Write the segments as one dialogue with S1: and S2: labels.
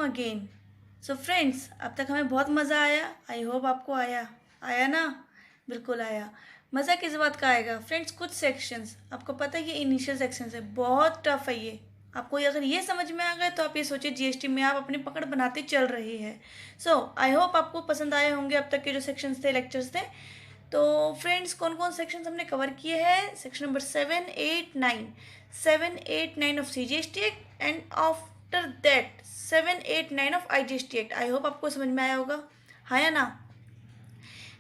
S1: Welcome again. So friends, अब तक हमें बहुत मज़ा आया। आई होप आपको आया आया ना। बिल्कुल आया। मज़ा किस बात का आएगा फ्रेंड्स? कुछ सेक्शंस आपको पता है, ये इनिशियल सेक्शंस है, बहुत टफ है ये। आपको अगर ये समझ में आ गए तो आप ये सोचिए जीएसटी में आप अपनी पकड़ बनाते चल रही है। सो आई होप आपको पसंद आए होंगे अब तक के जो सेक्शंस थे, लेक्चर्स थे। तो फ्रेंड्स, कौन कौन सेक्शंस हमने कवर किए हैं? Section number 7, 8, 9 of CGST act and after that 7, 8, 9 of IGST act. I hope आपको समझ में आया होगा, हाँ या ना।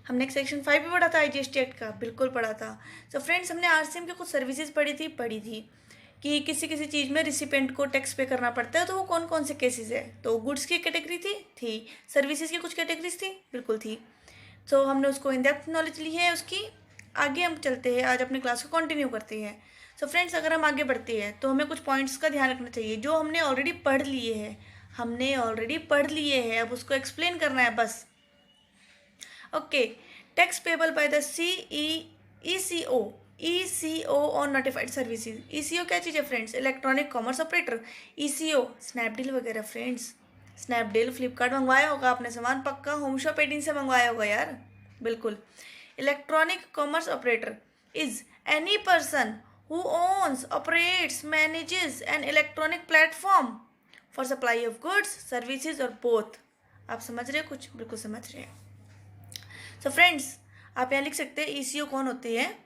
S1: हमने एक सेक्शन 5 भी पढ़ा था आईजीएसटी एक्ट का, बिल्कुल पढ़ा था। तो फ्रेंड्स, हमने आरसीएम की कुछ सर्विसेज पढ़ी थी कि किसी किसी चीज़ में रिसिपेंट को टैक्स पे करना पड़ता है, तो वो कौन कौन से केसेस है। तो गुड्स की कैटेगरी थी। सर्विसेज की कुछ कैटेगरीज थी, बिल्कुल थी। तो हमने उसको इन डेप्थ नॉलेज ली है उसकी। आगे हम चलते हैं, आज अपनी क्लास को कंटिन्यू करते हैं। सो फ्रेंड्स, अगर हम आगे बढ़ते हैं तो हमें कुछ पॉइंट्स का ध्यान रखना चाहिए जो हमने ऑलरेडी पढ़ लिए हैं। अब उसको एक्सप्लेन करना है बस। Okay. Tax payable by the eco on notified services. Eco क्या चीज़ है friends? Electronic commerce operator. Eco Snapdeal वगैरह फ्रेंड्स। स्नैपडील, फ्लिपकार्ट मंगवाया होगा आपने सामान, पक्का होम शॉप 18 से मंगवाया होगा यार, बिल्कुल। Electronic commerce operator is any person who owns, operates, manages an electronic platform for supply of goods, services और बोथ। आप समझ रहे हो कुछ? बिल्कुल समझ रहे हैं। सो फ्रेंड्स, आप यहाँ लिख सकते हैं ईसीओ कौन होते हैं।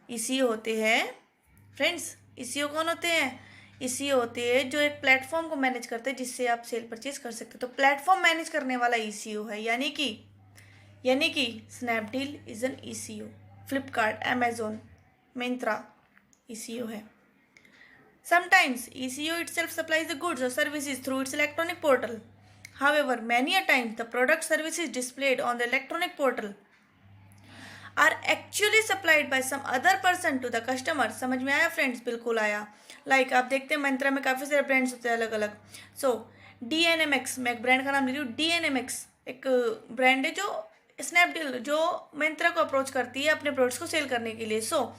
S1: ईसीओ होते हैं फ्रेंड्स, ईसीओ कौन होते हैं? ईसीओ होते हैं जो एक प्लेटफॉर्म को मैनेज करते हैं जिससे आप सेल परचेज कर सकते हो। तो प्लेटफॉर्म मैनेज करने वाला ईसीओ है, यानी कि Snapdeal is an eco, Flipkart, Amazon, Myntra eco है। Sometimes ECO itself supplies the goods or services through its electronic portal. However, many a times the product services displayed on the electronic portal are actually supplied by some other person to the customer. समझ में आया friends? बिल्कुल आया। Like आप देखते हैं मंत्रा में काफ़ी सारे ब्रांड्स होते हैं अलग अलग। सो DNMX, मैं एक ब्रांड का नाम ले रही हूँ। DNMX एक ब्रांड है जो स्नैपडील, जो मंत्रा को अप्रोच करती है अपने प्रोडक्ट्स को सेल करने के लिए। सो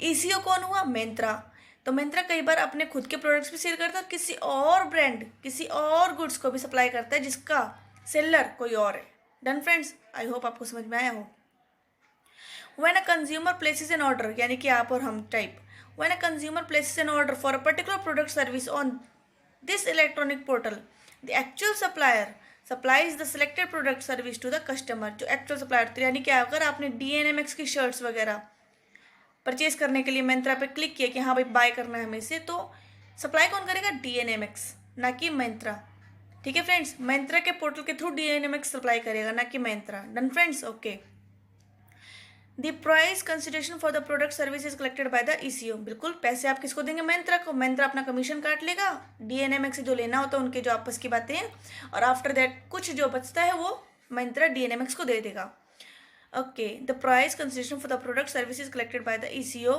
S1: ईसीओ कौन हुआ? मंत्रा। तो मंत्रा कई बार अपने खुद के प्रोडक्ट्स भी सेल करता है, किसी और ब्रांड, किसी और गुड्स को भी सप्लाई करता है जिसका सेलर कोई और है। डन फ्रेंड्स, आई होप आपको समझ में आया हो। When a consumer places an order, यानी कि आप और हम type, when a consumer places an order for a particular product service on this electronic portal, the actual supplier supplies the selected product service to the customer. जो actual supplier, तो यानी कि अगर आपने DNMX की शर्ट्स वगैरह purchase करने के लिए मंत्रा पे क्लिक किया कि हाँ भाई बाय करना है हमें से, तो सप्लाई कौन करेगा? DNMX, ना कि मंत्रा। ठीक है फ्रेंड्स, मंत्रा के पोर्टल के थ्रू DNMX सप्लाई करेगा, ना कि Myntra. Done friends, okay. The price consideration for the product service is collected by the ECO. बिल्कुल, पैसे आप किसको देंगे? मंत्रा को। मंत्रा अपना कमीशन काट लेगा, DNMX से जो लेना होता है उनके जो आपस की बातें हैं, और आफ्टर दैट कुछ जो बचता है वो मंत्रा DNMX को दे देगा। Okay, the price consideration for the product service is collected by the ECO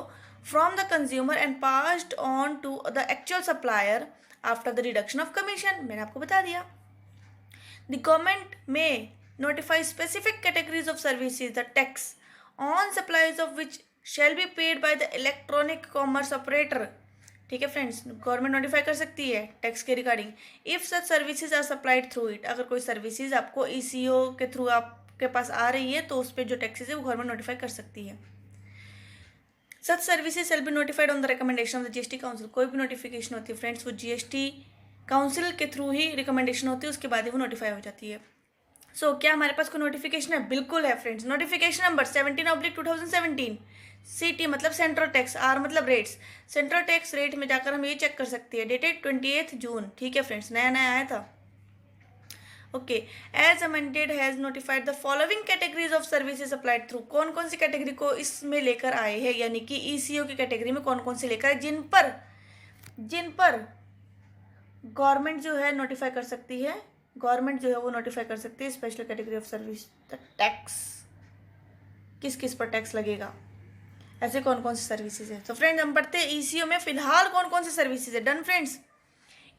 S1: from the consumer and passed on to the actual supplier after the reduction of commission. मैंने आपको बता दिया। The government may notify specific categories of services the tax on supplies of which shall be paid by the electronic commerce operator. ठीक है friends, government notify कर सकती है tax के regarding if such services are supplied through it. अगर कोई services आपको ECO के थ्रू आपके पास आ रही है तो उस पर जो टैक्सेस है वो गवर्नमेंट नोटिफाई कर सकती है। Such services shall be notified on the recommendation of the GST council. कोई भी नोटिफिकेशन होती है फ्रेंड्स, वो जीएसटी काउंसिल के थ्रू ही रिकमेंडेशन होती है, उसके बाद ही वो नोटिफाई हो जाती है। सो क्या हमारे पास कोई नोटिफिकेशन है? बिल्कुल है फ्रेंड्स। Notification number 17/2017। CT मतलब सेंट्रल टैक्स, R मतलब रेट्स। सेंट्रल टैक्स रेट में जाकर हम ये चेक कर सकते हैं, डेटेड 28 जून। ठीक है फ्रेंड्स, नया नया आया था। Okay, as amended has notified the following categories of services supplied through. कौन कौन सी कैटेगरी को इसमें लेकर आए हैं, यानी कि ECO की कैटेगरी में कौन कौन से लेकर आए, जिन पर गवर्नमेंट जो है नोटिफाई कर सकती है, गवर्नमेंट जो है वो नोटिफाई कर सकती है special category of service. The tax, किस किस पर टैक्स लगेगा, ऐसे कौन कौन सी सर्विसेज है। तो फ्रेंड्स, हम पढ़ते हैं ECO में फिलहाल कौन कौन सी सर्विसेज है। डन फ्रेंड्स,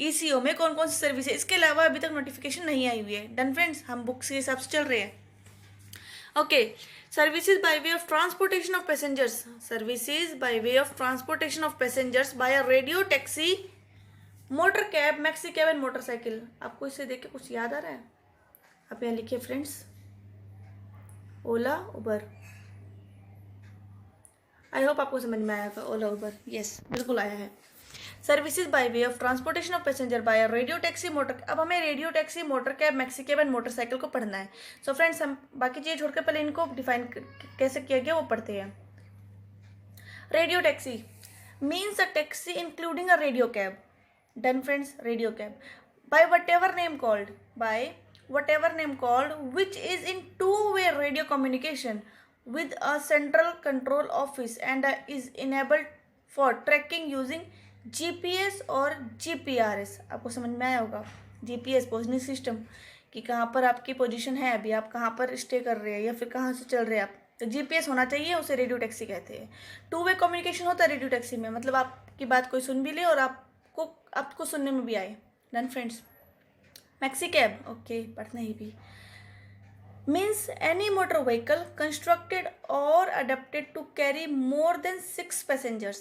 S1: ECO में कौन कौन सी सर्विस है, इसके अलावा अभी तक नोटिफिकेशन नहीं आई हुई है। डन फ्रेंड्स, हम बुक्स के हिसाब से चल रहे हैं। Okay, services by way of transportation of passengers, services by way of transportation of passengers by a radio taxi motor cab, maxi cab and motorcycle. आपको इसे देख के कुछ याद आ रहा है? आप यहाँ लिखिए friends, Ola Uber. I hope आपको समझ में आया होगा। ओला उबर, यस बिल्कुल आया है। Services by way of transportation of passenger by radio taxi motor. अब हमें radio taxi, motor cab, maxi cab and motorcycle को पढ़ना है। सो फ्रेंड्स, हम बाकी चीज़ें छोड़कर पहले इनको डिफाइन कैसे किया गया वो पढ़ते हैं। Radio taxi means a taxi including a radio cab. Done friends, radio cab by whatever name called which is in two-way radio communication with a central control office and is enabled for tracking using GPS और GPRS। आपको समझ में आया होगा, GPS positioning system, कि कहाँ पर आपकी पोजीशन है, अभी आप कहाँ पर स्टे कर रहे हैं या फिर कहाँ से चल रहे हैं आप, तो GPS होना चाहिए, उसे रेडियो टैक्सी कहते हैं। टू वे कम्युनिकेशन होता है रेडियो टैक्सी में, मतलब आपकी बात कोई सुन भी ले और आपको सुनने में भी आए। Done friends. Maxi cab, okay पढ़ना ही भी, means any motor vehicle constructed और adapted to carry more than 6 passengers.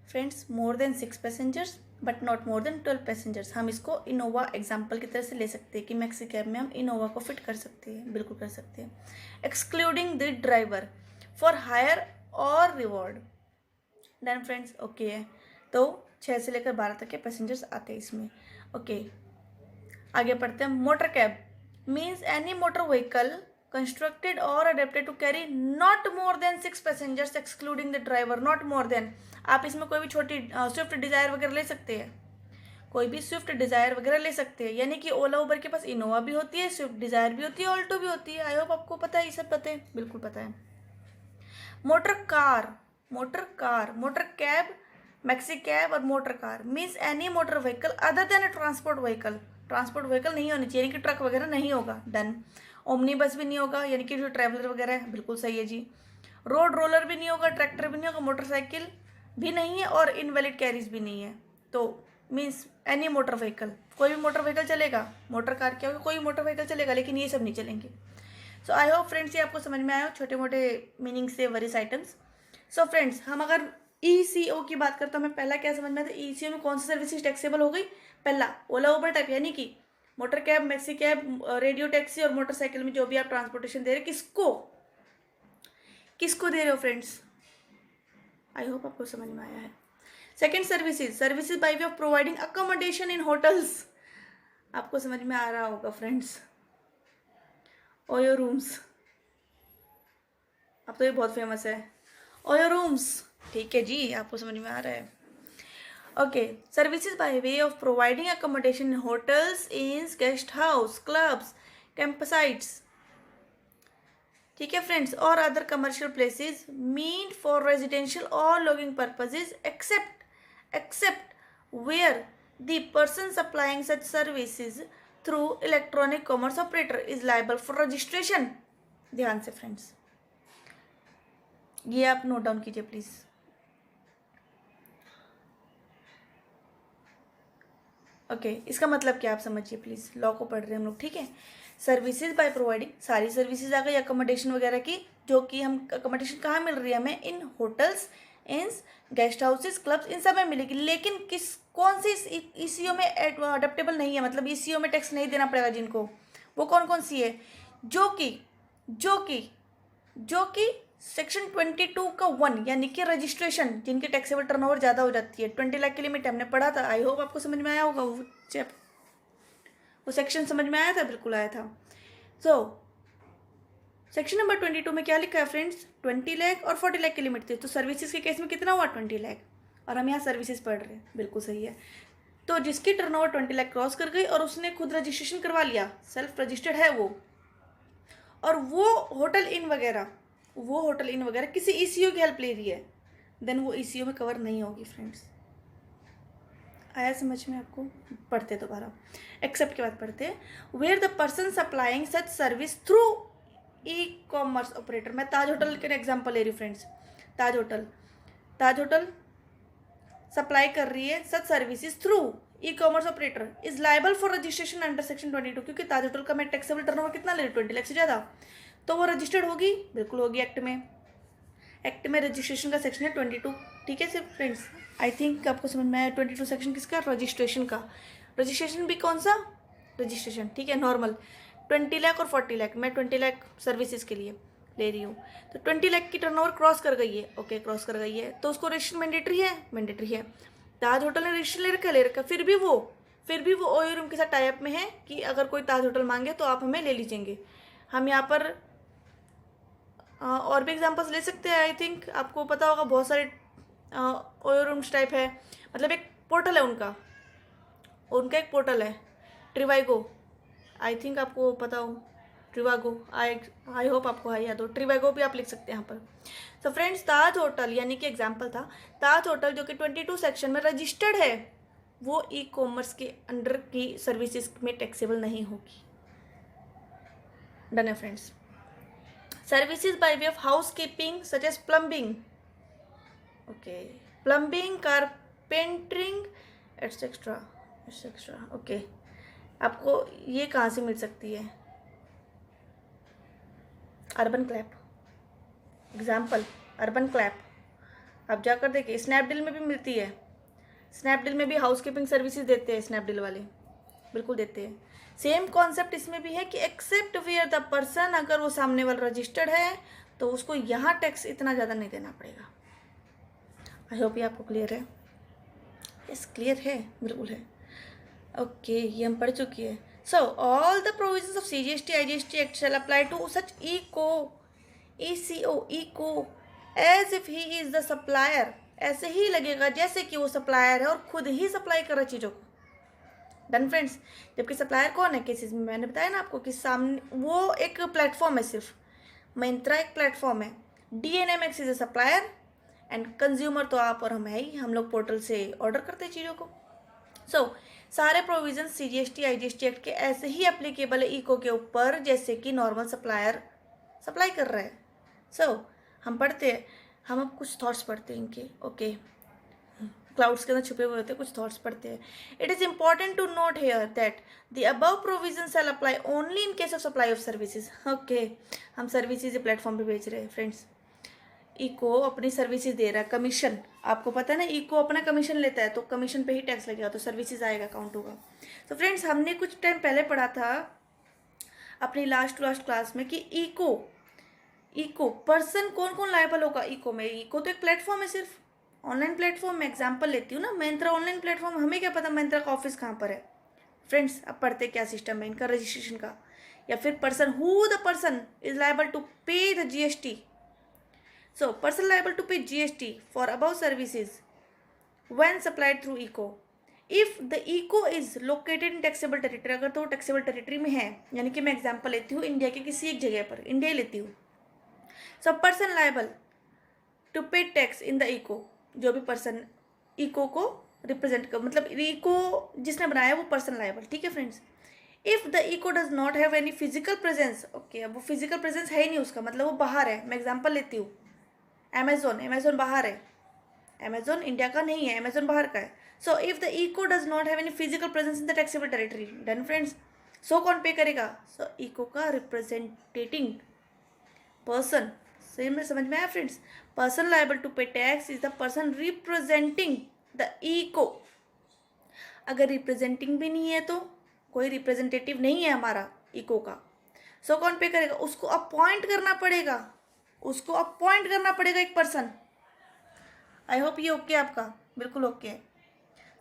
S1: Friends, more than 6 passengers but not more than 12 passengers. हम इसको इनोवा एग्जाम्पल की तरह से ले सकते हैं कि मैक्सी कैब में हम इनोवा को फिट कर सकते हैं, बिल्कुल कर सकते हैं। Excluding the driver for hire और रिवॉर्ड। डन फ्रेंड्स, ओके है। तो 6 से लेकर 12 तक के पैसेंजर्स आते हैं इसमें, ओके। आगे पढ़ते हैं। Motor cab means any motor vehicle constructed और adapted to carry not more than 6 passengers excluding the driver. Not more than, आप इसमें कोई भी छोटी स्विफ्ट डिज़ायर वगैरह ले सकते हैं, कोई भी स्विफ्ट डिज़ायर वगैरह ले सकते हैं। यानी कि ओला उबर के पास इनोवा भी होती है, स्विफ्ट डिज़ायर भी होती है, ऑल्टो भी होती है। आई होप आपको पता है, ये सब पता है, बिल्कुल पता है। Motor car, motor cab, maxi cab और motor car means any motor vehicle other than a transport vehicle. Transport vehicle नहीं होनी चाहिए, यानी कि ट्रक वगैरह नहीं होगा। डन। ओमनी बस भी नहीं होगा, यानी कि जो ट्रैवलर वगैरह है, बिल्कुल सही है जी। रोड रोलर भी नहीं होगा, ट्रैक्टर भी नहीं होगा, मोटरसाइकिल भी नहीं है और इनवैलिड कैरीज भी नहीं है। तो मीन्स एनी मोटर व्हीकल, कोई भी मोटर व्हीकल चलेगा। मोटर कार क्या होगा, कोई मोटर व्हीकल चलेगा, लेकिन ये सब नहीं चलेंगे। सो आई होप फ्रेंड्स ये आपको समझ में आया हो, छोटे मोटे मीनिंग से वरीस आइटम्स। सो फ्रेंड्स, हम अगर ECO की बात करते हैं, हमें पहला क्या समझ में आता है, ECO में कौन सी सर्विसेज टैक्सेबल हो गई? पहला ओला उबर टाइप, यानी कि motor cab, maxi cab, radio taxi और मोटरसाइकिल में जो भी आप ट्रांसपोर्टेशन दे रहे, किसको दे रहे हो फ्रेंड्स? आई होप आपको समझ में आया है। Second, services by way of providing accommodation in hotels. आपको समझ में आ रहा होगा फ्रेंड्स, ओयो रूम्स। अब तो ये बहुत फेमस है, ओयो रूम्स, ठीक है जी, आपको समझ में आ रहा है। Okay, services by way of providing accommodation in hotels, inns, guest house, clubs, campsites, ठीक है फ्रेंड्स, और other commercial places mean for residential और lodging purposes except where the person supplying such services through electronic commerce operator is liable for registration. ध्यान से friends, ये आप note down कीजिए please. Okay, इसका मतलब क्या आप समझिए प्लीज, लॉ को पढ़ रहे हैं हम लोग, ठीक है। सर्विसेज बाय प्रोवाइडिंग, सारी सर्विसेज आ गई अकोमोडेशन वगैरह की, जो कि हम अकोमोडेशन कहाँ मिल रही है हमें, इन hotels, inns, guest houses, clubs, इन सब में मिलेगी। लेकिन कौन सी ECO में अडेप्टेबल नहीं है, मतलब ECO में टैक्स नहीं देना पड़ेगा जिनको, वो कौन सी है? जो कि सेक्शन 22 का 1 यानी कि रजिस्ट्रेशन, जिनके टैक्सेबल टर्नओवर ज़्यादा हो जाती है, 20 लाख की लिमिट हमने पढ़ा था। आई होप आपको समझ में आया होगा, वो सेक्शन समझ में आया था, बिल्कुल आया था। सो सेक्शन नंबर 22 में क्या लिखा है फ्रेंड्स, 20 लाख और 40 लाख की लिमिट थी। तो सर्विसेज के केस में कितना हुआ, 20 लाख, और हम यहाँ सर्विसेज पढ़ रहे हैं, बिल्कुल सही है। तो जिसकी टर्नओवर 20 लाख क्रॉस कर गई और उसने खुद रजिस्ट्रेशन करवा लिया, सेल्फ रजिस्टर्ड है वो, और वो होटल इन वगैरह किसी ECO की हेल्प ले रही है, देन वो ECO में कवर नहीं होगी फ्रेंड्स। आया समझ में आपको? पढ़ते दोबारा, एक्सेप्ट के बाद पढ़ते हैं। Where the person supplying such service through ecommerce operator. मैं ताज होटल के एग्जांपल ले रही हूँ फ्रेंड्स। ताज होटल सप्लाई कर रही है सच services through ecommerce operator is liable for registration under section 22, क्योंकि ताज होटल का मैं टैक्सेबल टर्नओवर कितना ले रही हूँ, 20 लाख से ज़्यादा, तो वो रजिस्टर्ड होगी, बिल्कुल होगी। एक्ट में रजिस्ट्रेशन का सेक्शन है 22 ठीक है सिर्फ फ्रेंड्स, आई थिंक आपको समझ में आया। 22 सेक्शन किसका? रजिस्ट्रेशन का। रजिस्ट्रेशन भी कौन सा? रजिस्ट्रेशन, ठीक है, नॉर्मल 20 लाख और 40 लाख। मैं 20 लाख सर्विसेज के लिए ले रही हूँ, तो 20 लाख की टर्नओवर क्रॉस कर गई है, ओके क्रॉस कर गई है, तो उसको रजिस्ट्रेशन मैंडेटरी है, मैंडेटरी है। ताज होटल ने रजिस्ट्रेशन ले रखा, फिर भी वो ओयो रूम के साथ टाइप में है कि अगर कोई ताज होटल मांगे तो आप हमें ले लीजिएंगे। हम यहाँ पर और भी एग्जांपल्स ले सकते हैं। आई थिंक आपको पता होगा बहुत सारे ओयो रूम्स टाइप है, मतलब एक पोर्टल है उनका एक पोर्टल है ट्रिवाइगो, आई थिंक आपको पता हो ट्रिवागो, आई होप आपको है याद हो, ट्रिवागो भी आप लिख सकते हैं यहाँ पर। तो फ्रेंड्स ताज होटल यानी कि एग्जांपल था, ताज होटल जो कि 22 सेक्शन में रजिस्टर्ड है, वो ई कॉमर्स के अंडर की सर्विसेज में टैक्सेबल नहीं होगी। डन है friends. Services by way of house keeping such as plumbing, okay, plumbing, carpentering etcetera, okay. आपको ये कहाँ से मिल सकती है? Urban Clap, example Urban Clap, आप जाकर देखिए। स्नैपडील में भी मिलती है, स्नैपडील में भी हाउस कीपिंग सर्विसेज देते हैं स्नैपडील वाले, बिल्कुल देते हैं। सेम कॉन्सेप्ट इसमें भी है कि एक्सेप्ट वेयर द पर्सन, अगर वो सामने वाला रजिस्टर्ड है तो उसको यहाँ टैक्स इतना ज़्यादा नहीं देना पड़ेगा। आई होप ये आपको क्लियर है। यस क्लियर है, बिल्कुल है, ओके ये हम पढ़ चुकी है। So all the provisions of CGST IGST act shall apply to such ECO as if he is the supplier, ऐसे ही लगेगा जैसे कि वो सप्लायर है और खुद ही सप्लाई कर रहा चीज़ों को। Done friends. जबकि सप्लायर कौन है केसेस में? मैंने बताया ना आपको कि सामने वो एक प्लेटफॉर्म है, सिर्फ मिंत्रा एक प्लेटफॉर्म है, DNMX is a supplier and consumer तो आप और हम है ही, हम लोग पोर्टल से ऑर्डर करते हैं चीज़ों को। सो सारे प्रोविजन CGST IGST एक्ट के ऐसे ही एप्लीकेबल है इको के ऊपर जैसे कि नॉर्मल सप्लायर सप्लाई कर रहा है। सो हम पढ़ते हैं, हम अब कुछ थॉट्स पढ़ते हैं इनके, ओके क्लाउड्स के अंदर छुपे हुए होते हैं, कुछ थॉट्स पढ़ते हैं। It is important to note here that the above provision shall apply only in case of supply of services, okay. हम सर्विसेज प्लेटफॉर्म पे बेच रहे हैं फ्रेंड्स, इको अपनी सर्विसेज दे रहा है, कमीशन, आपको पता है ना इको अपना कमीशन लेता है, तो कमीशन पे ही टैक्स लगेगा, तो सर्विसेज आएगा, काउंट होगा। तो फ्रेंड्स हमने कुछ टाइम पहले पढ़ा था अपनी लास्ट क्लास में कि इको पर्सन कौन लायबल होगा इको में। इको तो एक प्लेटफॉर्म है, सिर्फ ऑनलाइन प्लेटफॉर्म में एग्जाम्पल लेती हूँ ना, मिंत्रा ऑनलाइन प्लेटफॉर्म, हमें क्या पता मिंत्रा का ऑफिस कहाँ पर है फ्रेंड्स। अब पढ़ते क्या सिस्टम है इनका रजिस्ट्रेशन का, या फिर person who the person is liable to pay the GST। So, person liable to pay GST for above services when supplied through ECO. If the ECO is located in taxable territory, अगर तो taxable territory में है, यानी कि मैं example लेती हूँ India के किसी एक जगह पर, इंडिया ही लेती हूँ। So, person liable to pay tax in the ECO, जो भी पर्सन ECO को रिप्रेजेंट कर, मतलब ECO जिसने बनाया है वो पर्सन लायबल, ठीक है friends. If the ECO does not have any physical presence, okay, अब वो फिजिकल प्रेजेंस है ही नहीं उसका, मतलब वो बाहर है। मैं एग्जांपल लेती हूँ, अमेजोन बाहर है, अमेजोन इंडिया का नहीं है, अमेजोन बाहर का है। So if the ECO does not have any physical presence in the taxable territory, done friends. So कौन पे करेगा? सो इको का रिप्रेजेंटेटिंग पर्सन, सही में समझ में आया friends. Person liable to pay tax is the person representing the ECO. अगर रिप्रेजेंटिंग भी नहीं है तो कोई रिप्रेजेंटेटिव नहीं है हमारा इको का, सो कौन पे करेगा? उसको अपॉइंट करना पड़ेगा, उसको अपॉइंट करना पड़ेगा एक पर्सन। आई होप ये ओके आपका, बिल्कुल ओके है।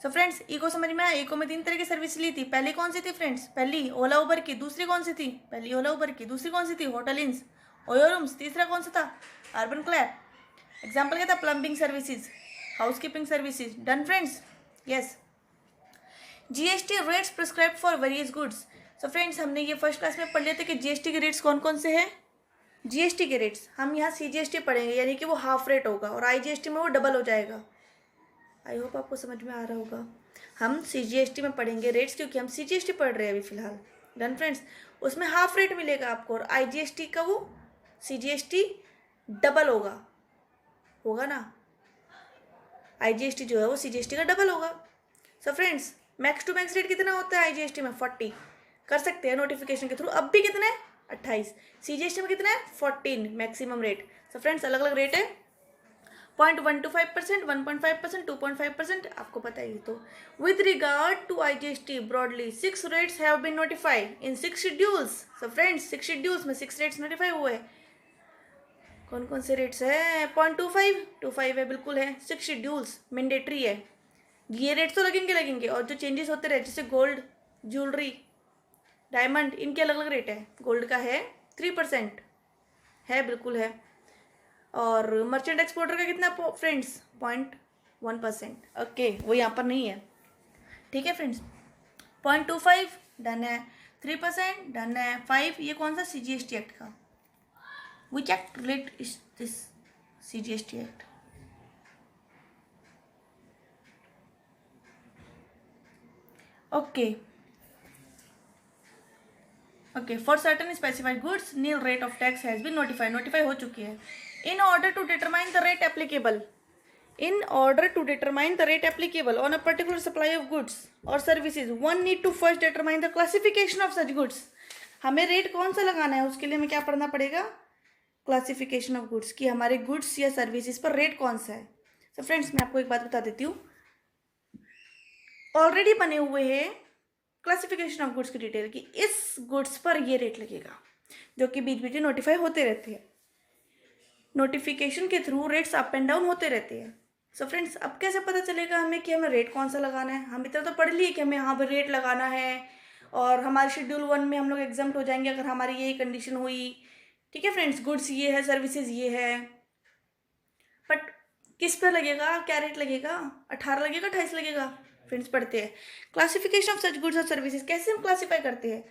S1: सो फ्रेंड्स इको समझ में आया। इको में 3 तरह की सर्विस ली थी, पहली कौन सी थी फ्रेंड्स? पहली ओला उबर की, दूसरी कौन सी थी? पहली ओला उबर की, दूसरी कौन सी थी? होटल इंस, ओयो रूम्स, तीसरा कौन सा था? Urban Clap. एग्जाम्पल क्या था? Plumbing services, house keeping services. Done friends, yes. GST rates prescribe for various goods. So friends हमने ये फर्स्ट क्लास में पढ़ लिया था कि GST के रेट्स कौन कौन से हैं। GST के रेट्स हम यहाँ CGST पढ़ेंगे, यानी कि वो हाफ रेट होगा, और IGST में वो डबल हो जाएगा। आई होप आपको समझ में आ रहा होगा। हम CGST में पढ़ेंगे रेट्स, क्योंकि हम CGST पढ़ रहे हैं अभी फिलहाल। डन फ्रेंड्स, उसमें हाफ रेट मिलेगा आपको, और IGST का वो CGST डबल होगा ना, IGST जो है वो CGST का डबल होगा। So friends max to max rate कितना होता है IGST में? 40 कर सकते हैं नोटिफिकेशन के थ्रू। अब भी कितना है? 28। CGST में कितना है? 14 मैक्सिमम रेट। सो फ्रेंड्स अलग अलग रेट है, 0.125%, 1.5%, 2.5%, आपको पता ही तो। With regard to IGST broadly 6 rates have been notified in 6 schedules. So friends 6 schedules में 6 रेट्स नोटिफाई हुए। कौन कौन से रेट्स है? 0.25 है, बिल्कुल है। 6 शेड्यूल्स मैंडेटरी है, ये रेट्स तो लगेंगे। और जो चेंजेस होते रहे, जैसे गोल्ड, ज्वेलरी, डायमंड, इनके अलग अलग रेट है। गोल्ड का है 3% है, बिल्कुल है। और मर्चेंट एक्सपोर्टर का कितना फ्रेंड्स? 0.1%। ओके, वो यहाँ पर नहीं है, ठीक है फ्रेंड्स। 0.25 डन है, 3% डन है, 5 ये कौन सा? CGST एक्ट का। Which act relate is this? CGST act. Okay okay, for certain specified goods nil rate of tax has been notify हो चुकी है। In order to determine the rate applicable on a particular supply of goods or services, one need to first determine the classification of such goods। हमें rate कौन सा लगाना है, उसके लिए हमें क्या पढ़ना पड़ेगा? क्लासिफिकेशन ऑफ गुड्स, कि हमारे गुड्स या सर्विसेज पर रेट कौन सा है। तो फ्रेंड्स मैं आपको एक बात बता देती हूँ, ऑलरेडी बने हुए हैं क्लासिफिकेशन ऑफ गुड्स की डिटेल की, इस गुड्स पर ये रेट लगेगा, जो कि बीच बीच में नोटिफाई होते रहते हैं। नोटिफिकेशन के through rates up and down होते रहते हैं। सो फ्रेंड्स अब कैसे पता चलेगा हमें कि हमें रेट कौन सा लगाना है? हम इतना तो पढ़ लिए कि हमें यहाँ पर रेट लगाना है, और हमारे शेड्यूल 1 में हम लोग एग्जाम्प्ट हो जाएंगे अगर हमारी यही कंडीशन हुई। ठीक है फ्रेंड्स, गुड्स ये है, सर्विसेज ये है, बट किस पर लगेगा? क्या रेट लगेगा? 18 लगेगा, 28 लगेगा? फ्रेंड्स पढ़ते हैं क्लासिफिकेशन ऑफ सच गुड्स और सर्विसेज। कैसे हम क्लासीफाई करते हैं?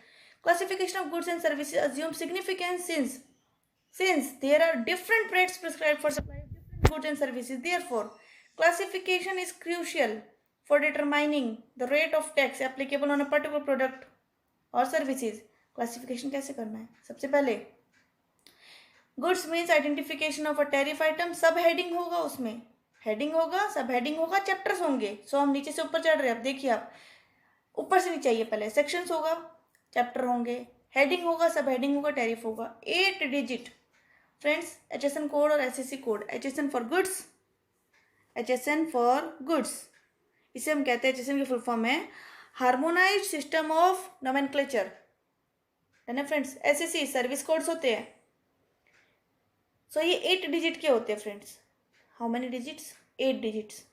S1: Classification of goods and services assume significance since there are different rates prescribed for supply of different goods and services. Therefore classification is crucial for determining the rate of tax applicable on a particular product or services। Classification कैसे करना है? सबसे पहले goods means identification of a tariff item. Sub heading होगा, उसमें heading होगा, सब heading होगा, चैप्टर्स होंगे। सो हम नीचे से ऊपर चढ़ रहे हैं। अब देखिए, आप ऊपर से नीचे आइए, पहले सेक्शंस होगा, चैप्टर होंगे, हेडिंग होगा, सब हेडिंग होगा, टैरिफ होगा। 8 डिजिट फ्रेंड्स HSN कोड और SSC code. HSN for goods, इसे हम कहते हैं, HSN की फुल फॉर्म है हार्मोनाइज्ड सिस्टम ऑफ नोमेनक्लेचर, है ना फ्रेंड्स। SSC सर्विस कोड्स होते हैं। सो ये 8 डिजिट के होते हैं friends. How many digits? 8 digits.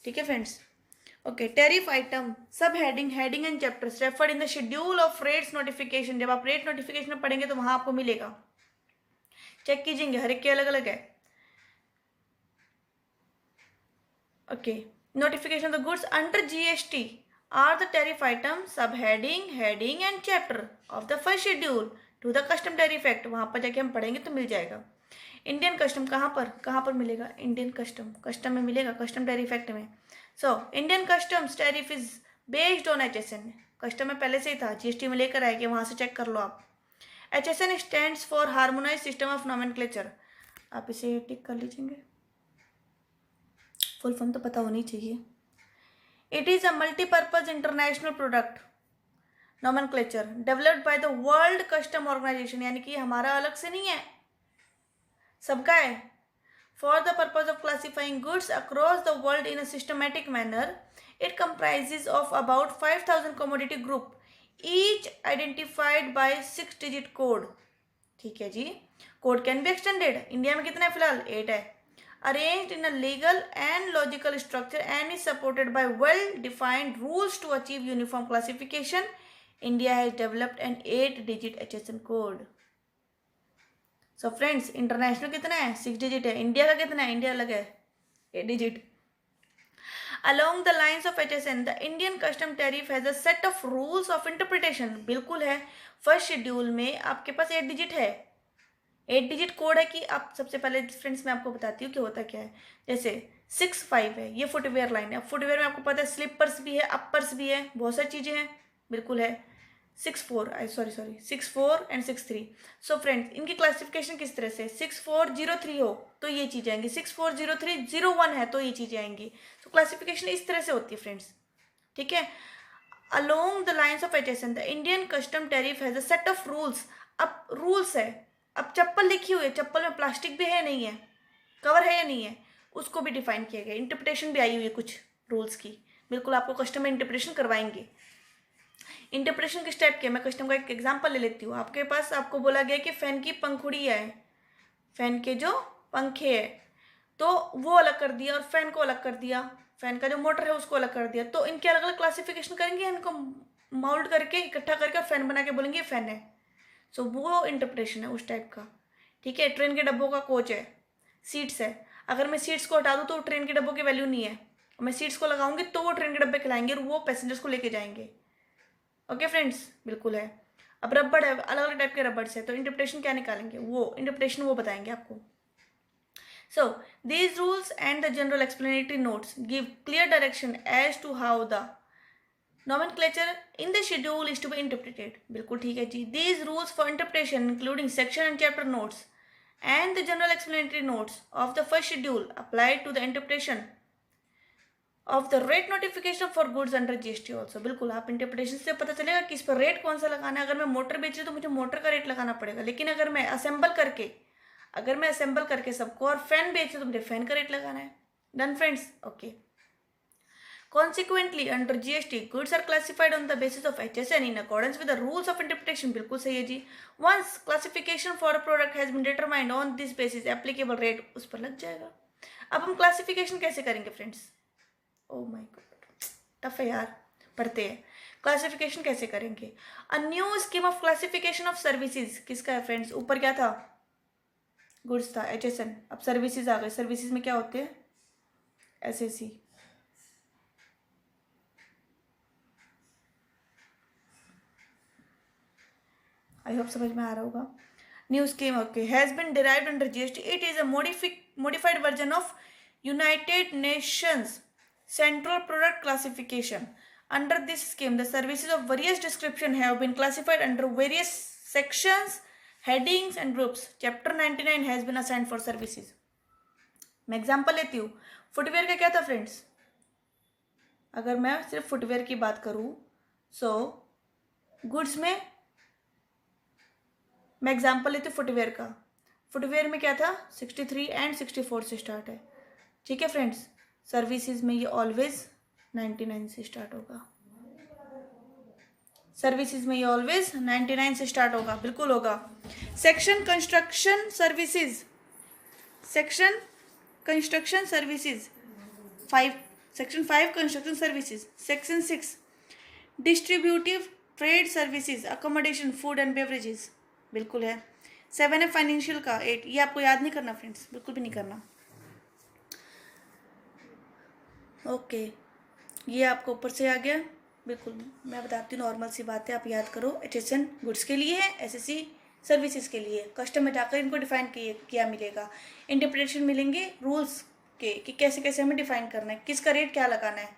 S1: ठीक है friends. Okay, tariff item, sub heading and chapters referred in the schedule of rates notification. जब आप रेट नोटिफिकेशन में पढ़ेंगे तो वहां आपको मिलेगा, चेक कीजिएंगे, हर एक के अलग अलग है। Okay, notification of the goods under GST are the tariff item, sub heading and chapter of the first schedule to the custom tariff act. वहां पर जाके हम पढ़ेंगे तो मिल जाएगा। इंडियन कस्टम कहाँ पर मिलेगा? इंडियन कस्टम में मिलेगा, कस्टम टैरिफ एक्ट में। So Indian customs tariff is based on HSN। Custom में पहले से ही था, GST में लेकर आएंगे, वहां से चेक कर लो आप। HSN stands for harmonise system of nomenclature. आप इसे टिक कर लीजिएंगे, फुल फॉर्म तो पता होनी चाहिए। It is a multipurpose international product nomenclature developed by the world custom organisation, यानी कि हमारा अलग से नहीं है, सबका है। For the purpose of classifying goods across the world in a systematic manner, it comprises of about 5000 commodity group, each identified by 6 digit code. ठीक है जी। Code can be extended. India में कितना है फिलहाल? 8 है। Arranged in a legal and logical structure and is supported by well defined rules to achieve uniform classification. India has developed an 8 digit HSN code. So friends, international कितना है? 6 digit है। India का कितना है? इंडिया अलग है, 8 digit. Along the lines of HSN, the Indian custom tariff has a set of rules of interpretation। बिल्कुल है, फर्स्ट शेड्यूल में आपके पास 8 डिजिट है, 8 डिजिट कोड है। कि आप सबसे पहले फ्रेंड्स मैं आपको बताती हूँ कि होता क्या है। जैसे 6.5 है, ये फुटवेयर लाइन है। फुटवेयर में आपको पता है स्लीपर्स भी है, अपर्स भी है, बहुत सारी चीज़ें हैं, बिल्कुल है। 6.4 एंड 6.3। सो फ्रेंड्स, इनकी क्लासिफिकेशन किस तरह से? 6.403 हो तो ये चीज़ आएंगी, 6.40301 है तो ये चीज़ें आएंगी। तो क्लासिफिकेशन इस तरह से होती है फ्रेंड्स। ठीक है। Along the lines of HSN, the Indian custom tariff has a set of rules. अब रूल्स है, अब चप्पल लिखी हुई है, चप्पल में प्लास्टिक भी है नहीं है, कवर है या नहीं है, उसको भी डिफाइन किया गया, इंटरप्रिटेशन भी आई हुई है कुछ रूल्स की, बिल्कुल आपको कस्टम में इंटरप्रिटेशन करवाएंगे। इंटरप्रिटेशन किस टाइप के, मैं कस्टम का एक एग्जांपल ले लेती हूँ। आपके पास आपको बोला गया कि फैन की पंखुड़ी है, फैन के जो पंखे है तो वो अलग कर दिया और फैन को अलग कर दिया, फैन का जो मोटर है उसको अलग कर दिया, तो इनके अलग अलग क्लासिफिकेशन करेंगे, इनको माउल्ट करके इकट्ठा करके फैन बना के बोलेंगे फैन है। सो वो इंटरप्रिटेशन है उस टाइप का। ठीक है, ट्रेन के डब्बों का कोच है, सीट्स है, अगर मैं सीट्स को हटा दूँ तो ट्रेन के डब्बों की वैल्यू नहीं है, मैं सीट्स को लगाऊंगी तो वो ट्रेन के डब्बे खिलाएंगे और वो पैसेंजर्स को लेके जाएंगे। ओके फ्रेंड्स, बिल्कुल है। अब रबड़ है, अलग अलग टाइप के रबड़ है, तो इंटरप्रिटेशन क्या निकालेंगे, वो इंटरप्रिटेशन वो बताएंगे आपको। So, these rules and the general explanatory notes give clear direction as to how the nomenclature in the schedule is to be interpreted. बिल्कुल ठीक है जी। These rules for interpretation, including section and chapter notes and the general explanatory notes of the first schedule, apply to the interpretation of the rate notification for goods under GST also. बिल्कुल, आप interpretation से पता चलेगा कि इस पर rate कौन सा लगाना है। अगर मैं मोटर बेच रही हूँ तो मुझे मोटर का रेट लगाना पड़ेगा, लेकिन अगर मैं असेंबल करके सबको और फैन बेच रही हूँ तो मुझे फैन का रेट लगाना है। Done friends, okay. Consequently, under GST, goods are classified on the basis of HSN in accordance with the rules of interpretation. बिल्कुल सही है जी। Once classification for a product has been determined on this basis, applicable rate उस पर लग जाएगा। अब हम classification कैसे करेंगे friends? Oh my God, tough है यार, पढ़ते हैं। क्लासिफिकेशन कैसे करेंगे? A new scheme of classification of services किसका है फ्रेंड्स? ऊपर क्या था? गुड्स था, HSN। अब सर्विसेज आ गए, सर्विसेज में क्या होते हैं? SSC। आई होप समझ में आ रहा होगा। New scheme, okay, has been derived under GST। It is a modified version of United Nations central product classification. Under this scheme, the services of various description have been classified under various sections, headings and groups. Chapter 99 has been assigned for services. मैं example लेती हूँ। Footwear का क्या था friends? अगर मैं सिर्फ footwear की बात करूँ, सो गुड्स में मैं एग्जाम्पल लेती हूँ फुटवेयर का। फुटवेयर में क्या था? 63 एंड 64 से स्टार्ट है। ठीक है फ्रेंड्स, सर्विसेज में ये ऑलवेज 99 से स्टार्ट होगा। सर्विसेज में ये ऑलवेज 99 से स्टार्ट होगा, बिल्कुल होगा। Section construction services, section construction services 5, section 5 construction services, section 6 distributive trade services, accommodation, food and beverages, बिल्कुल है। 7 है फाइनेंशियल का। 8 ये आपको याद नहीं करना फ्रेंड्स, बिल्कुल भी नहीं करना। ओके, ये आपको ऊपर से आ गया, बिल्कुल मैं बताती हूँ, नॉर्मल सी बात है, आप याद करो। HSN गुड्स के लिए है, SSC सर्विसेज के लिए। कस्टम में जाकर इनको डिफाइन किया मिलेगा। इंटरप्रिटेशन मिलेंगे रूल्स के कि कैसे कैसे हमें डिफाइन करना है, किसका रेट क्या लगाना है।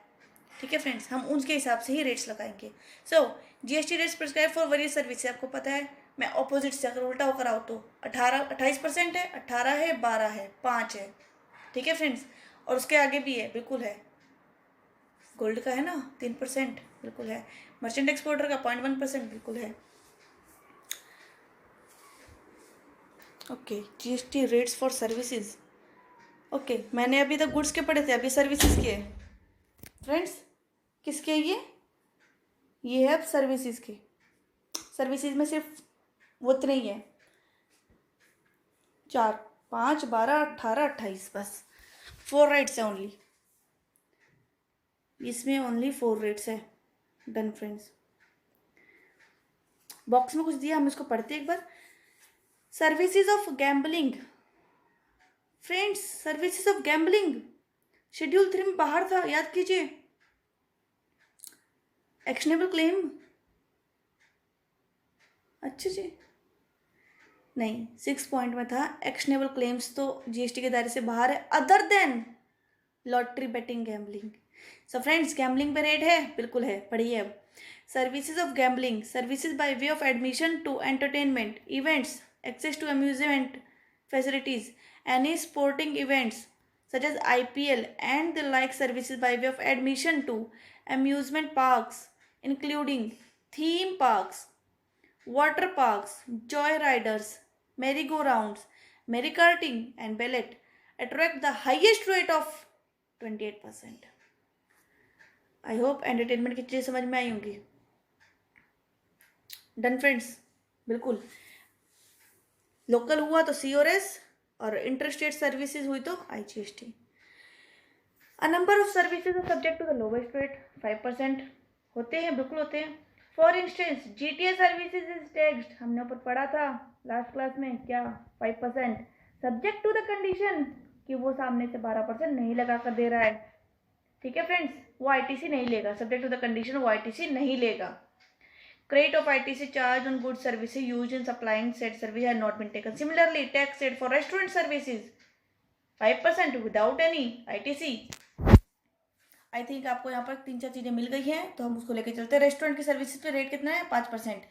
S1: ठीक है फ्रेंड्स, हम उनके हिसाब से ही रेट्स लगाएंगे। सो GST rates prescribe for various service, आपको पता है। मैं ऑपोजिट से अगर उल्टा होकर आओ तो 28% है, 18 है, 12 है, 5 है। ठीक है फ्रेंड्स, और उसके आगे भी है, बिल्कुल है। गोल्ड का है ना 3%, बिल्कुल है। मर्चेंट एक्सपोर्टर का 0.1%, बिल्कुल है। Okay, GST rates for services. Okay, मैंने अभी तक गुड्स के पढ़े थे, अभी सर्विसेज के फ्रेंड्स। किसके? ये है अब सर्विसेज के। सर्विसेज में सिर्फ वो इतने ही है, 4, 5, 12, 18, 28, बस 4 रेट्स है ओनली, इसमें ओनली 4 रेट्स है। डन फ्रेंड्स, बॉक्स में कुछ दिया, हम इसको पढ़ते एक बार। Services of gambling friends, services of gambling schedule 3 में बाहर था, याद कीजिए। एक्शनेबल क्लेम, अच्छा जी, नहीं 6 पॉइंट में था। एक्शनेबल क्लेम्स तो GST के दायरे से बाहर है, other than lottery, betting, gambling. So friends, gambling पे रेट है, बिल्कुल है, पढ़िए अब। Services of gambling, services by way of admission to entertainment events, access to amusement facilities, any sporting events such as IPL and the like, services by way of admission to amusement parks including theme parks, water parks, joy riders, merry-go-rounds, merry karting and ballet. attract the highest rate of 28%. I hope entertainment की चीज़ें समझ में आई होंगी। Done friends, बिल्कुल। Local हुआ तो CORS और interstate services हुई तो IGST। A number of services are subject to the lowest rate 5%। होते हैं, बिल्कुल होते हैं। For instance GTA services is taxed, हमने ऊपर पढ़ा था लास्ट क्लास में, क्या 5%, सब्जेक्ट टू द कंडीशन कि वो सामने से 12% नहीं लगा कर दे रहा है। ठीक है फ्रेंड्स, वो ITC नहीं लेगा, सब्जेक्ट टू द कंडीशन वो ITC नहीं लेगा। Credit of ITC charge on goods services used in supplying said service has not been taken. Similarly, tax rate for restaurant services 5% without any ITC। I think आपको यहाँ पर 3-4 चीज़ें मिल गई हैं, तो हम उसको लेके चलते हैं। रेस्टोरेंट की सर्विसेज पे रेट कितना है? 5%।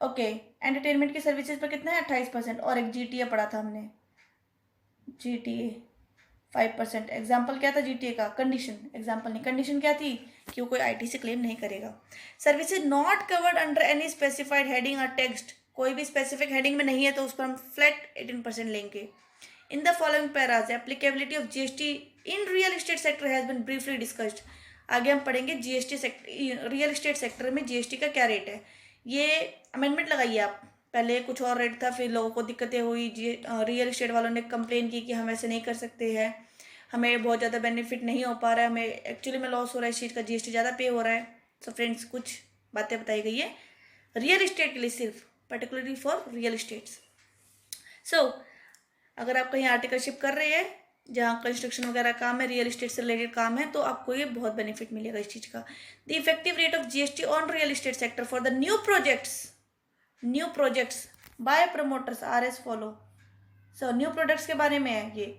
S1: ओके, एंटरटेनमेंट की सर्विसेज पर कितना है? 28%। और एक GTA पढ़ा था हमने, GTA 5%। एग्जाम्पल क्या था GTA का? कंडीशन। एग्जाम्पल नहीं, कंडीशन क्या थी? कि वो कोई ITC क्लेम नहीं करेगा। Services not covered under any specified heading और टेक्स्ट, कोई भी स्पेसिफिक हेडिंग में नहीं है तो उस पर हम फ्लैट 18% लेंगे। In the following paras applicability of GST in real estate sector has been briefly discussed. आगे हम पढ़ेंगे GST sector, real estate sector में GST का क्या रेट है। ये अमेंडमेंट लगाइए आप, पहले कुछ और रेट था, फिर लोगों को दिक्कतें हुई, रियल एस्टेट वालों ने कंप्लेन की कि हम ऐसे नहीं कर सकते हैं, हमें बहुत ज़्यादा बेनिफिट नहीं हो पा रहा है, हमें एक्चुअली में लॉस हो रहा है इस चीज़ का, GST ज़्यादा पे हो रहा है। सो फ्रेंड्स, कुछ बातें बताई गई है रियल एस्टेट के लिए, सिर्फ पर्टिकुलरली फॉर रियल एस्टेट्स। सो अगर आप कहीं आर्टिकलशिप कर रहे हैं जहाँ कंस्ट्रक्शन वगैरह काम है, रियल एस्टेट से रिलेटेड काम है, तो आपको ये बहुत बेनिफिट मिलेगा इस चीज़ का। The effective rate of GST on real estate sector for the new projects by promoters are as follow. So new products के बारे में है ये,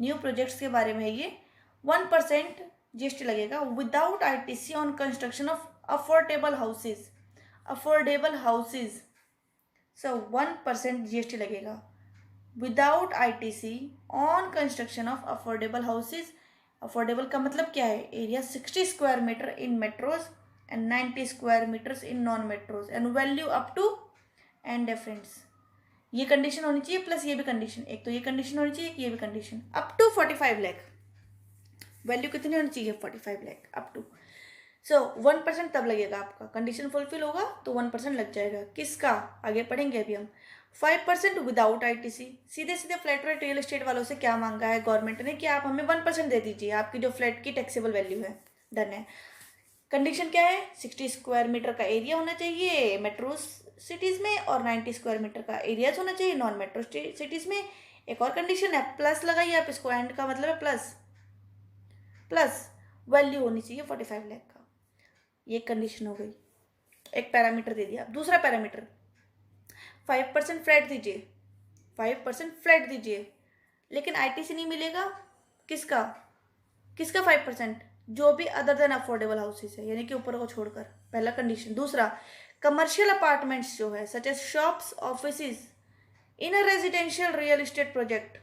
S1: न्यू प्रोजेक्ट्स के बारे में है ये। 1% GST लगेगा without ITC on construction of affordable houses. So 1% GST लगेगा without ITC on construction of affordable houses. Affordable का मतलब क्या है? Area 60 square metre in metros and 90 square metres in non metros and value up to and friends. ये condition होनी चाहिए plus ये भी कंडीशन, एक तो ये कंडीशन होनी चाहिए, ये भी condition, up to 45 lakh. Value कितनी होनी चाहिए? 45 लाख अप टू। सो 1% तब लगेगा आपका, कंडीशन फुलफिल होगा तो 1% लग जाएगा। किसका? आगे पढ़ेंगे अभी हम। 5% विदाउट ITC। सीधे सीधे फ्लैट रेट रियल एस्टेट वालों से क्या मांगा है गवर्नमेंट ने कि आप हमें 1% दे दीजिए, आपकी जो फ्लैट की टैक्सेबल वैल्यू है। डन है। कंडीशन क्या है? 60 स्क्वायर मीटर का एरिया होना चाहिए मेट्रो सिटीज़ में और 90 स्क्वायर मीटर का एरियाज होना चाहिए नॉन मेट्रो सिटीज़ में। एक और कंडीशन है, प्लस लगाइए आप इसको, एंड का मतलब है प्लस वैल्यू होनी चाहिए 45 लाख का। ये कंडीशन हो गई, एक पैरामीटर दे दिया। दूसरा पैरामीटर 5% फ्लैट दीजिए, 5% फ्लैट दीजिए, लेकिन ITC नहीं मिलेगा। किसका 5%? जो भी अदर देन अफोर्डेबल हाउसेज है, यानी कि ऊपर को छोड़कर, पहला कंडीशन। दूसरा, कमर्शियल अपार्टमेंट्स जो है such as shops, offices in a residential real estate project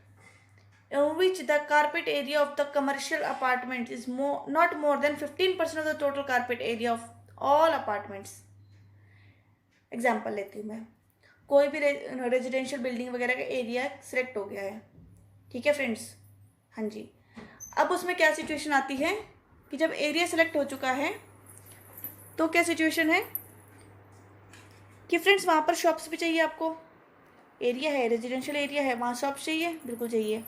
S1: in which the carpet area of the commercial apartment is not more than 15% of the total carpet area of all apartments। Example लेती हूँ मैं, कोई भी residential building वगैरह का area select हो गया है, ठीक है फ्रेंड्स। हाँ जी, अब उसमें क्या सिचुएशन आती है कि जब एरिया सिलेक्ट हो चुका है तो क्या सिचुएशन है कि फ्रेंड्स वहाँ पर शॉप्स भी चाहिए आपको। एरिया है, रेजिडेंशियल एरिया है, वहाँ शॉप्स चाहिए, बिल्कुल चाहिए।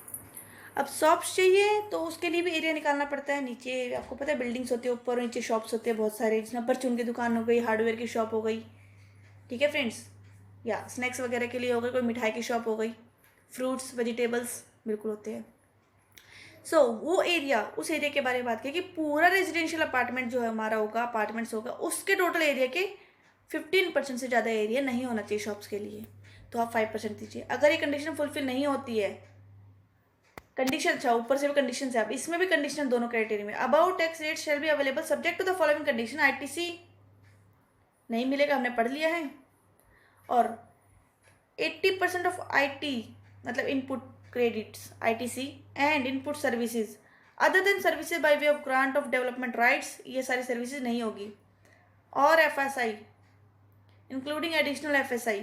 S1: अब शॉप्स चाहिए तो उसके लिए भी एरिया निकालना पड़ता है। नीचे आपको पता है बिल्डिंग्स होती है, ऊपर और नीचे शॉप्स होते हैं बहुत सारे, जिसमें परचून की दुकान हो गई, हार्डवेयर की शॉप हो गई, ठीक है फ्रेंड्स, या स्नैक्स वगैरह के लिए हो गई, कोई मिठाई की शॉप हो गई, फ्रूट्स वेजिटेबल्स बिल्कुल होते हैं। सो वो एरिया, उस एरिया के बारे में बात की कि पूरा रेजिडेंशियल अपार्टमेंट जो है हमारा होगा, अपार्टमेंट्स होगा, उसके टोटल एरिया के 15% से ज़्यादा एरिया नहीं होना चाहिए शॉप्स के लिए, तो आप 5% दीजिए। अगर ये कंडीशन फुलफिल नहीं होती है, कंडीशन, अच्छा ऊपर से भी कंडीशन है, आप इसमें भी कंडीशन दोनों क्राइटेरिया में, about tax rate shall be available subject to the following condition. ITC नहीं मिलेगा, हमने पढ़ लिया है। और 80% ऑफ IT मतलब input credits ITC and input services other than services by way of grant of development rights, ये सारी सर्विसेज नहीं होगी। और FSI including additional FSI,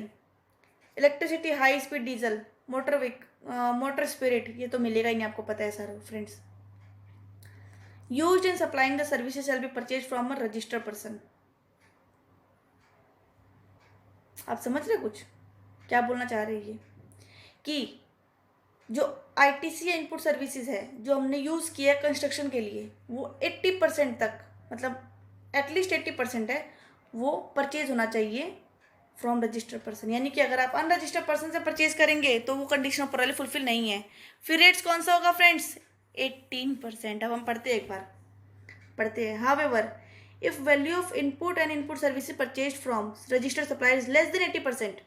S1: electricity, high speed diesel, motor spirit, ये तो मिलेगा ही नहीं, आपको पता है sir friends. Used in supplying the services shall be purchase from a registered person. आप समझ रहे कुछ क्या बोलना चाह रही है कि जो आईटीसी या इनपुट सर्विसेज है जो हमने यूज़ किया कंस्ट्रक्शन के लिए, वो 80% तक, मतलब एटलीस्ट 80% है, वो परचेज होना चाहिए फ्रॉम रजिस्टर्ड पर्सन। यानी कि अगर आप अनरजिस्टर्ड पर्सन से परचेज करेंगे तो वो कंडीशन ऊपर वाले फुलफिल नहीं है। फिर रेट्स कौन सा होगा फ्रेंड्स? 18%। अब हम पढ़ते हैं, एक बार पढ़ते हैं। However, if value of input and input services purchase from registered supplier is less than 80%,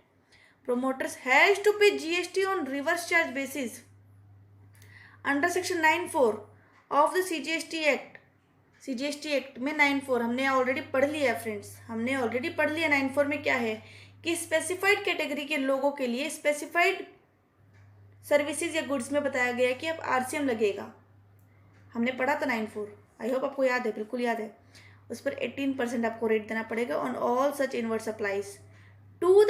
S1: promoters has to pay GST on reverse charge basis under section 9(4) of the CGST Act। CGST act में 9(4) हमने already पढ़ लिया है friends, हमने already पढ़ लिया। 9(4) में क्या है कि स्पेसिफाइड कैटेगरी के लोगों के लिए स्पेसिफाइड सर्विसेज या गुड्स में बताया गया है कि अब RCM लगेगा। हमने पढ़ा था 9(4), आई होप आपको याद है, बिल्कुल याद है। उस पर 18% आपको रेट देना पड़ेगा on all such inward supplies to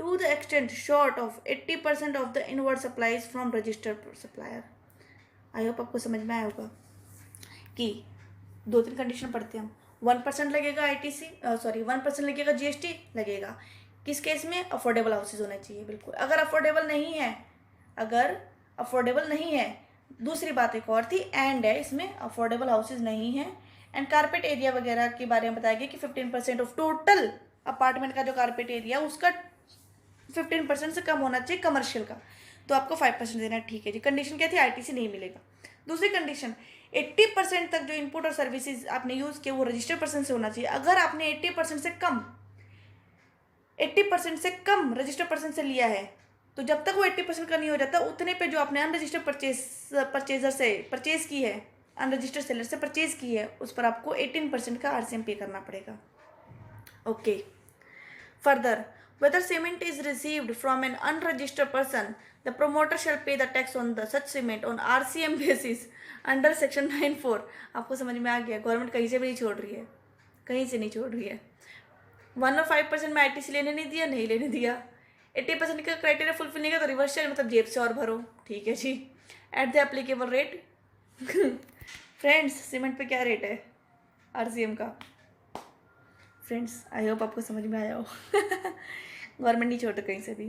S1: the extent short of 80% of the inward supplies from registered supplier। I hope आपको समझ में आया होगा कि 2-3 कंडीशन पढ़ते हैं हम। 1% लगेगा ITC, 1% लगेगा GST लगेगा। किस केस में? अफोर्डेबल हाउसेज होने चाहिए, बिल्कुल। अगर अफोर्डेबल नहीं है, दूसरी बात एक और थी, एंड है इसमें, अफोर्डेबल हाउसेज नहीं है एंड कारपेट एरिया वगैरह के बारे में बताया गया कि 15% ऑफ टोटल अपार्टमेंट का जो कारपेट एरिया उसका 15% से कम होना चाहिए कमर्शियल का, तो आपको 5% देना है। ठीक है जी। कंडीशन क्या थी? ITC नहीं मिलेगा। दूसरी कंडीशन, 80% तक जो इनपुट और सर्विसेज आपने यूज़ किए वो रजिस्टर्ड पर्सन से होना चाहिए। अगर आपने 80% से कम रजिस्टर्ड पर्सन से लिया है, तो जब तक वो 80% का नहीं हो जाता, उतने पे जो आपने अनरजिस्टर्ड परचेजर से परचेज की है, अनरजिस्टर्ड सेलर से परचेज की है, उस पर आपको 18% का RCM पे करना पड़ेगा। Okay. Further, whether cement is received from an unregistered person, the promoter shall pay the tax on the such cement on RCM basis under section 9(4)। आपको समझ में आ गया? गवर्नमेंट कहीं से भी नहीं छोड़ रही है, कहीं से नहीं छोड़ रही है। 1 और 5% में ITC लेने नहीं लेने दिया। 80% का क्राइटेरिया फुलफिल नहीं किया तो रिवर्स चार्ज, मतलब जेब से और भरो। ठीक है जी। At the applicable rate friends, cement पे क्या रेट है RCM का? फ्रेंड्स, आई होप आपको समझ में आया हो। गवर्नमेंट नहीं छोड़ता कहीं से भी।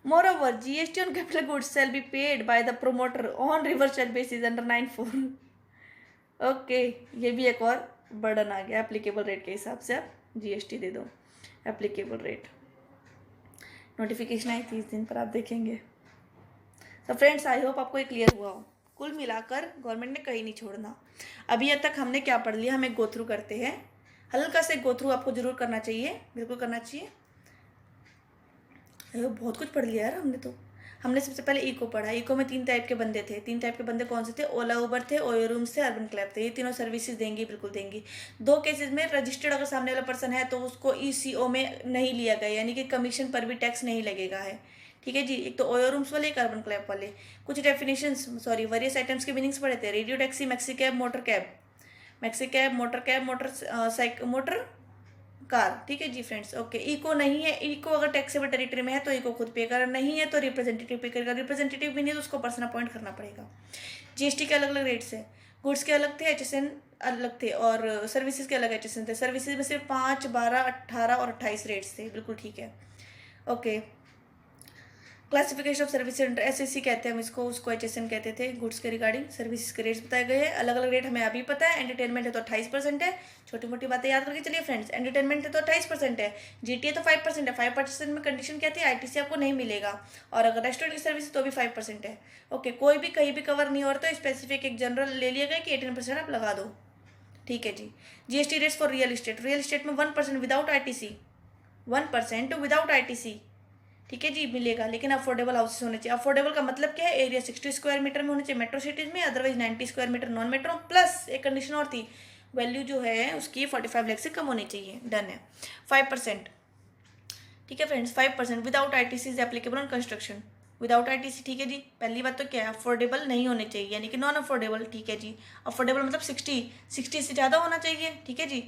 S1: Moreover, GST on capital goods shall be paid by the promoter on reverse charge basis under 9(4)। Okay, ये भी एक और बर्डन आ गया। एप्लीकेबल रेट के हिसाब से आप GST दे दो। एप्लीकेबल रेट नोटिफिकेशन आई थी इस दिन पर, आप देखेंगे। तो फ्रेंड्स, आई होप आपको ये क्लियर हुआ हो। कुल मिलाकर गवर्नमेंट ने कहीं नहीं छोड़ना। अभी तक हमने क्या पढ़ लिया, हम एक गो थ्रू करते हैं। हल्का से गो थ्रू आपको जरूर करना चाहिए, बिल्कुल करना चाहिए। अरे बहुत कुछ पढ़ लिया यार हमने सबसे पहले इको पढ़ा। इको में 3 टाइप के बंदे थे। 3 टाइप के बंदे कौन से थे? ओला, उबर थे, ओयो रूम्स थे, अर्बन क्लैब थे। ये तीनों सर्विसेज देंगी, बिल्कुल देंगी। 2 केसेस में रजिस्टर्ड अगर सामने वाला पर्सन है तो उसको ECO में नहीं लिया गया, यानी कि कमीशन पर भी टैक्स नहीं लगेगा है। ठीक है जी। एक तो ओयो रूम्स वाले, एक अर्बन क्लैब वाले। कुछ डेफिनेशंस, वेरियस आइटम्स के मीनिंग्स पढ़े थे। Radio taxi, maxi cab, motor cab, motor car. ठीक है जी फ्रेंड्स। ओके, इको नहीं है। इको अगर टैक्सेबल टेरिटरी में है तो इको खुद पे करेगा, नहीं है तो रिप्रेजेंटेटिव पे करेगा। रिप्रेजेंटेटिव भी नहीं है तो उसको पर्सन अपॉइंट करना पड़ेगा। GST के अलग अलग रेट्स है। गुड्स के अलग थे, HSN अलग थे, और सर्विसेज के अलग HSN थे। सर्विसेज में सिर्फ 5, 12, 18 और 28 रेट्स थे, बिल्कुल ठीक है। Okay, classification of service centre, SSC कहते हैं हम इसको, उसको HSN कहते थे। गुड्स के रिगार्डिंग सर्विसेज के रेट्स बताए गए हैं। अलग अलग रेट हमें अभी पता है। एंटरटेनमेंट है तो 28% है। छोटी मोटी बातें याद करके चलिए फ्रेंड्स। एंटरटेनमेंट है तो 28% है। GT तो 5% है। 5% में कंडीशन क्या थी? ITC आपको नहीं मिलेगा। और अगर रेस्टोरेंट की सर्विस तो भी 5% है। ओके, कोई भी कहीं भी कवर नहीं हो रहा तो स्पेसिफिक एक जनरल ले लिया गया कि 18% आप लगा दो। ठीक है जी। GST rates for real estate में 1% विदाउट ITC, 1% विदाउट ITC। ठीक है जी, मिलेगा, लेकिन अफोर्डेबल हाउसेस होने चाहिए। अफोर्डेबल का मतलब क्या है? एरिया 60 स्क्वायर मीटर में होने चाहिए मेट्रो सिटीज़ में, otherwise 90 square metre non metro. Plus एक कंडीशन और थी, वैल्यू जो है उसकी 45 लाख से कम होनी चाहिए। डन है। 5%। ठीक है friends, 5% without ITC is applicable on construction. Without ITC, ठीक है जी। पहली बात तो क्या है? अफोर्डेबल नहीं होने चाहिए, यानी कि नॉन अफोर्डेबल। ठीक है जी। अफोर्डेबल मतलब 60 से ज़्यादा होना चाहिए। ठीक है जी।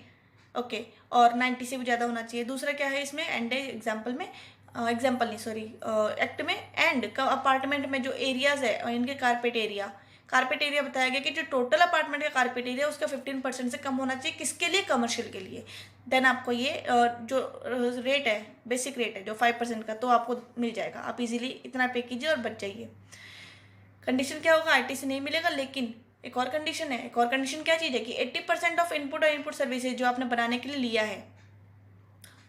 S1: ओके, और 90 से भी ज़्यादा होना चाहिए। दूसरा क्या है इसमें? एंड एग्जाम्पल में एग्जाम्पल नहीं सॉरी, एक्ट में एंड अपार्टमेंट में जो एरियाज है और इनके कारपेट एरिया बताया गया कि जो टोटल अपार्टमेंट का कारपेट एरिया उसका 15% से कम होना चाहिए, किसके लिए, कमर्शियल के लिए। देन आपको ये जो रेट है, बेसिक रेट है जो 5% का, तो आपको मिल जाएगा, आप इजीली इतना पे कीजिए और बच जाइए। कंडीशन क्या होगा, आरटीसी नहीं मिलेगा, लेकिन एक और कंडीशन है। एक और कंडीशन क्या चीज़ है कि 80% ऑफ इनपुट और इनपुट सर्विसेज जो आपने बनाने के लिए लिया है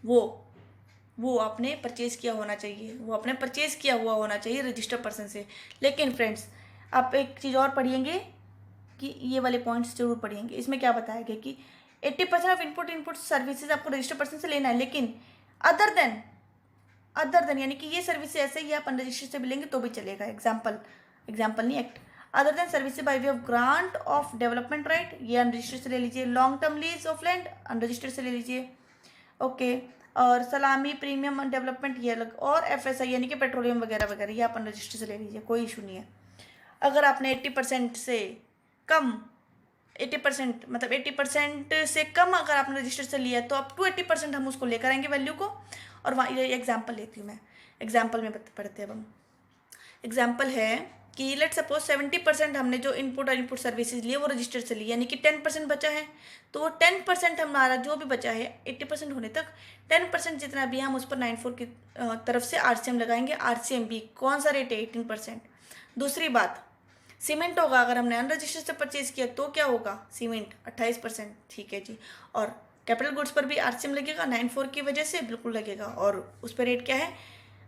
S1: वो आपने परचेज किया होना चाहिए, वो आपने परचेज किया हुआ होना चाहिए रजिस्टर्ड पर्सन से। लेकिन फ्रेंड्स आप एक चीज़ और पढ़िएंगे कि ये वाले पॉइंट्स जरूर पढ़िएंगे। इसमें क्या बताया गया कि 80% ऑफ इनपुट सर्विसेज आपको रजिस्टर्ड पर्सन से लेना है, लेकिन अदर देन यानी कि ये सर्विस ऐसे ही आप अनरजिस्टर्ड से भी लेंगे तो भी चलेगा। एग्जाम्पल नहीं, act. Other than service by way of grant of development right, ये अनरजिस्टर्ड से ले लीजिए। Long term lease of land unregistered से ले लीजिए, ओके। और सलामी प्रीमियम डेवलपमेंट ये अलग, और एफएसआई यानी कि पेट्रोलियम वगैरह वगैरह ये आप अनरजिस्टर्ड से ले लीजिए, कोई इशू नहीं है। अगर आपने 80% से कम 80% मतलब 80% से कम अगर आपने रजिस्टर से लिया तो अप टू 80% हम उसको लेकर आएंगे वैल्यू को। और वहाँ ये एग्जाम्पल लेती हूँ मैं, एग्जाम्पल में पढ़ते हैं अब हम। एग्जाम्पल है कि लेट सपोज 70% हमने जो इनपुट और इनपुट सर्विसेज लिए वो रजिस्टर से लिए, यानी कि 10% बचा है, तो वो 10% हमारा जो भी बचा है 80% होने तक 10% जितना भी हम उस पर 94 की तरफ से आरसीएम लगाएंगे। आरसीएम भी कौन सा रेट है, 18%। दूसरी बात, सीमेंट होगा, अगर हमने अनरजिस्टर्ड से परचेज किया तो क्या होगा, सीमेंट 28%, ठीक है जी। और कैपिटल गुड्स पर भी आरसीएम लगेगा 94 की वजह से, बिल्कुल लगेगा। और उस पर रेट क्या है,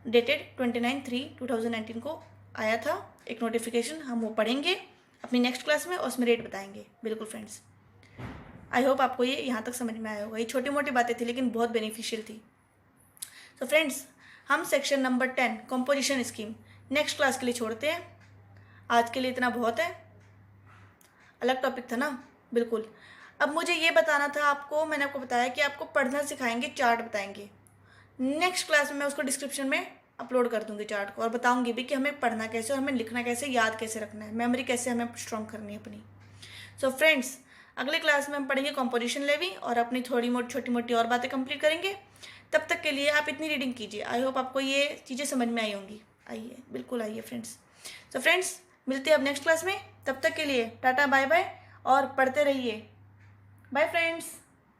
S1: डेटेड 29/3/2019 को आया था एक नोटिफिकेशन, हम वो पढ़ेंगे अपनी नेक्स्ट क्लास में और उसमें रेट बताएंगे। बिल्कुल फ्रेंड्स, आई होप आपको ये यहाँ तक समझ में आया होगा। ये छोटी मोटी बातें थी लेकिन बहुत बेनिफिशियल थी। तो फ्रेंड्स हम section number 10 composition scheme next class के लिए छोड़ते हैं। आज के लिए इतना बहुत है, अलग टॉपिक था ना, बिल्कुल। अब मुझे ये बताना था आपको, मैंने आपको बताया कि आपको पढ़ना सिखाएंगे, चार्ट बताएंगे। नेक्स्ट क्लास में मैं उसको डिस्क्रिप्शन में अपलोड कर दूंगी चार्ट को, और बताऊंगी भी कि हमें पढ़ना कैसे और हमें लिखना कैसे, याद कैसे रखना है, मेमोरी कैसे हमें स्ट्रॉन्ग करनी है अपनी। सो फ्रेंड्स अगले क्लास में हम पढ़ेंगे कॉम्पोजिशन लेवी और अपनी थोड़ी मोटी छोटी मोटी और बातें कंप्लीट करेंगे। तब तक के लिए आप इतनी रीडिंग कीजिए। आई होप आपको ये चीज़ें समझ में आई होंगी। आइए, बिल्कुल आइए फ्रेंड्स। तो फ्रेंड्स मिलते हैं अब नेक्स्ट क्लास में, तब तक के लिए टाटा बाय बाय और पढ़ते रहिए। Bye friends.